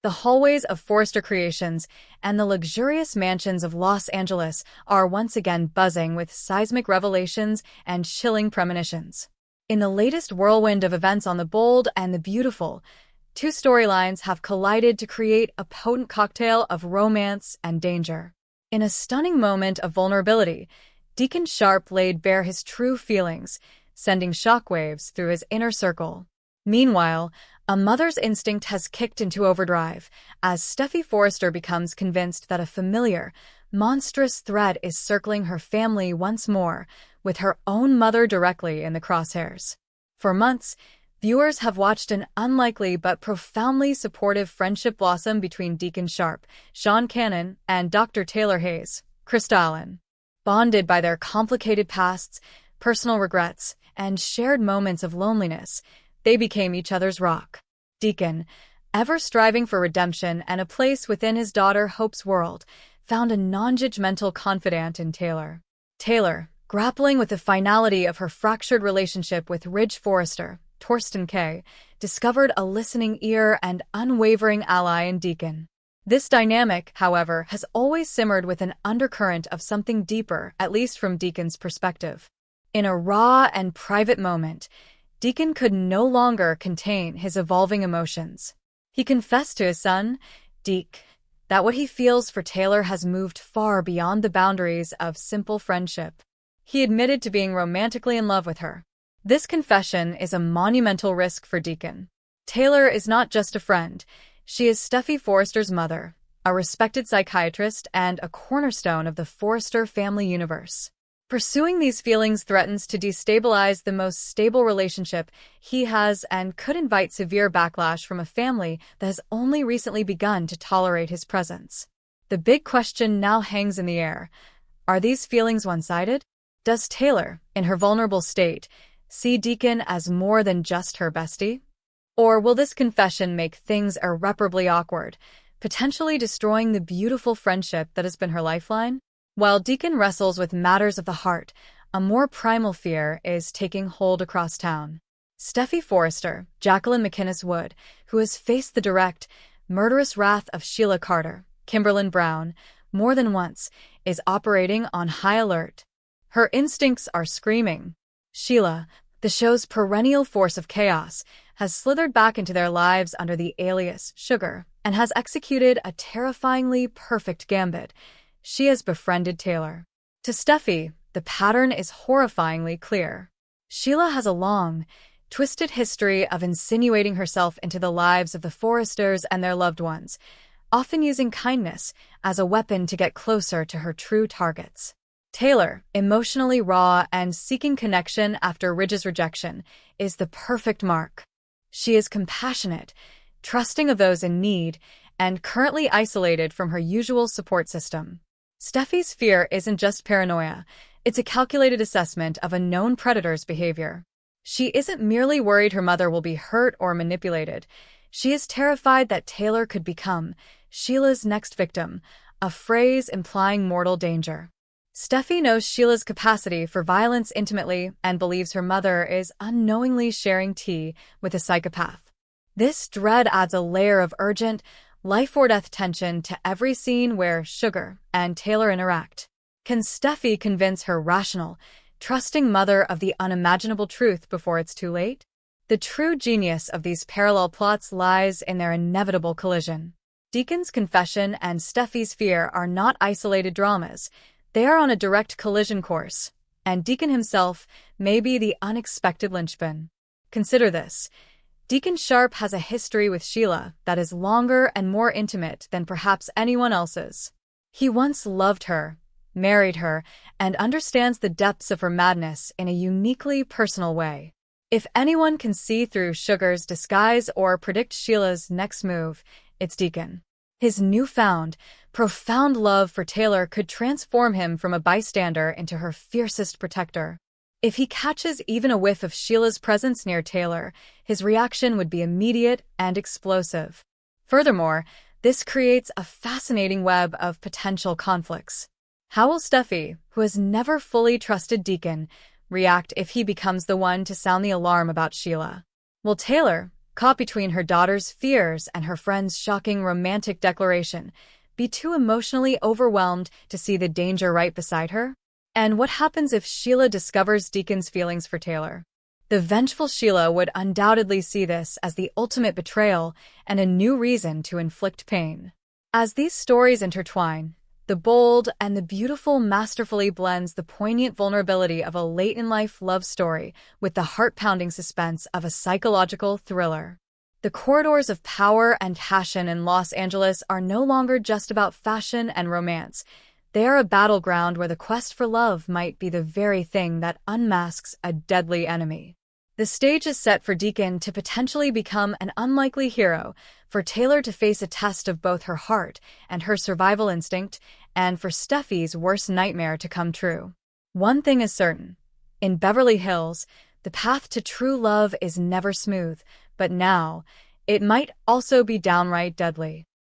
The hallways of Forrester Creations and the luxurious mansions of Los Angeles are once again buzzing with seismic revelations and chilling premonitions. In the latest whirlwind of events on The Bold and the Beautiful, two storylines have collided to create a potent cocktail of romance and danger. In a stunning moment of vulnerability, Deacon Sharp laid bare his true feelings, sending shockwaves through his inner circle. Meanwhile, a mother's instinct has kicked into overdrive as Steffy Forrester becomes convinced that a familiar, monstrous threat is circling her family once more, with her own mother directly in the crosshairs. For months, viewers have watched an unlikely but profoundly supportive friendship blossom between Deacon Sharp, Sean Cannon, and Dr. Taylor Hayes, Krista Allen. Bonded by their complicated pasts, personal regrets, and shared moments of loneliness, they became each other's rock. Deacon, ever striving for redemption and a place within his daughter Hope's world, found a non-judgmental confidant in Taylor. Taylor, grappling with the finality of her fractured relationship with Ridge Forrester, Torsten K., discovered a listening ear and unwavering ally in Deacon. This dynamic, however, has always simmered with an undercurrent of something deeper, at least from Deacon's perspective. In a raw and private moment, Deacon could no longer contain his evolving emotions. He confessed to his son, Deke, that what he feels for Taylor has moved far beyond the boundaries of simple friendship. He admitted to being romantically in love with her. This confession is a monumental risk for Deacon. Taylor is not just a friend. She is Steffy Forrester's mother, a respected psychiatrist and a cornerstone of the Forrester family universe. Pursuing these feelings threatens to destabilize the most stable relationship he has and could invite severe backlash from a family that has only recently begun to tolerate his presence. The big question now hangs in the air. Are these feelings one-sided? Does Taylor, in her vulnerable state, see Deacon as more than just her bestie? Or will this confession make things irreparably awkward, potentially destroying the beautiful friendship that has been her lifeline? While Deacon wrestles with matters of the heart, a more primal fear is taking hold across town. Steffy Forrester, Jacqueline McInnes Wood, who has faced the direct, murderous wrath of Sheila Carter, Kimberlyn Brown, more than once, is operating on high alert. Her instincts are screaming. Sheila, the show's perennial force of chaos, has slithered back into their lives under the alias Sugar and has executed a terrifyingly perfect gambit. She has befriended Taylor. To Steffy, the pattern is horrifyingly clear. Sheila has a long, twisted history of insinuating herself into the lives of the Forresters and their loved ones, often using kindness as a weapon to get closer to her true targets. Taylor, emotionally raw and seeking connection after Ridge's rejection, is the perfect mark. She is compassionate, trusting of those in need, and currently isolated from her usual support system. Steffy's fear isn't just paranoia, it's a calculated assessment of a known predator's behavior. She isn't merely worried her mother will be hurt or manipulated. She is terrified that Taylor could become Sheila's next victim, a phrase implying mortal danger. Steffy knows Sheila's capacity for violence intimately and believes her mother is unknowingly sharing tea with a psychopath. This dread adds a layer of urgent, life-or-death tension to every scene where Sugar and Taylor interact. Can Steffy convince her rational, trusting mother of the unimaginable truth before it's too late? The true genius of these parallel plots lies in their inevitable collision. Deacon's confession and Steffy's fear are not isolated dramas. They are on a direct collision course, and Deacon himself may be the unexpected linchpin. Consider this. Deacon Sharp has a history with Sheila that is longer and more intimate than perhaps anyone else's. He once loved her, married her, and understands the depths of her madness in a uniquely personal way. If anyone can see through Sugar's disguise or predict Sheila's next move, it's Deacon. His newfound, profound love for Taylor could transform him from a bystander into her fiercest protector. If he catches even a whiff of Sheila's presence near Taylor, his reaction would be immediate and explosive. Furthermore, this creates a fascinating web of potential conflicts. How will Steffy, who has never fully trusted Deacon, react if he becomes the one to sound the alarm about Sheila? Will Taylor, caught between her daughter's fears and her friend's shocking romantic declaration, be too emotionally overwhelmed to see the danger right beside her? And what happens if Sheila discovers Deacon's feelings for Taylor? The vengeful Sheila would undoubtedly see this as the ultimate betrayal and a new reason to inflict pain. As these stories intertwine, the bold and the beautiful masterfully blends the poignant vulnerability of a late-in-life love story with the heart-pounding suspense of a psychological thriller. The corridors of power and passion in Los Angeles are no longer just about fashion and romance. They are a battleground where the quest for love might be the very thing that unmasks a deadly enemy. The stage is set for Deacon to potentially become an unlikely hero, for Taylor to face a test of both her heart and her survival instinct, and for Steffy's worst nightmare to come true. One thing is certain. In Beverly Hills, the path to true love is never smooth, but now, it might also be downright deadly.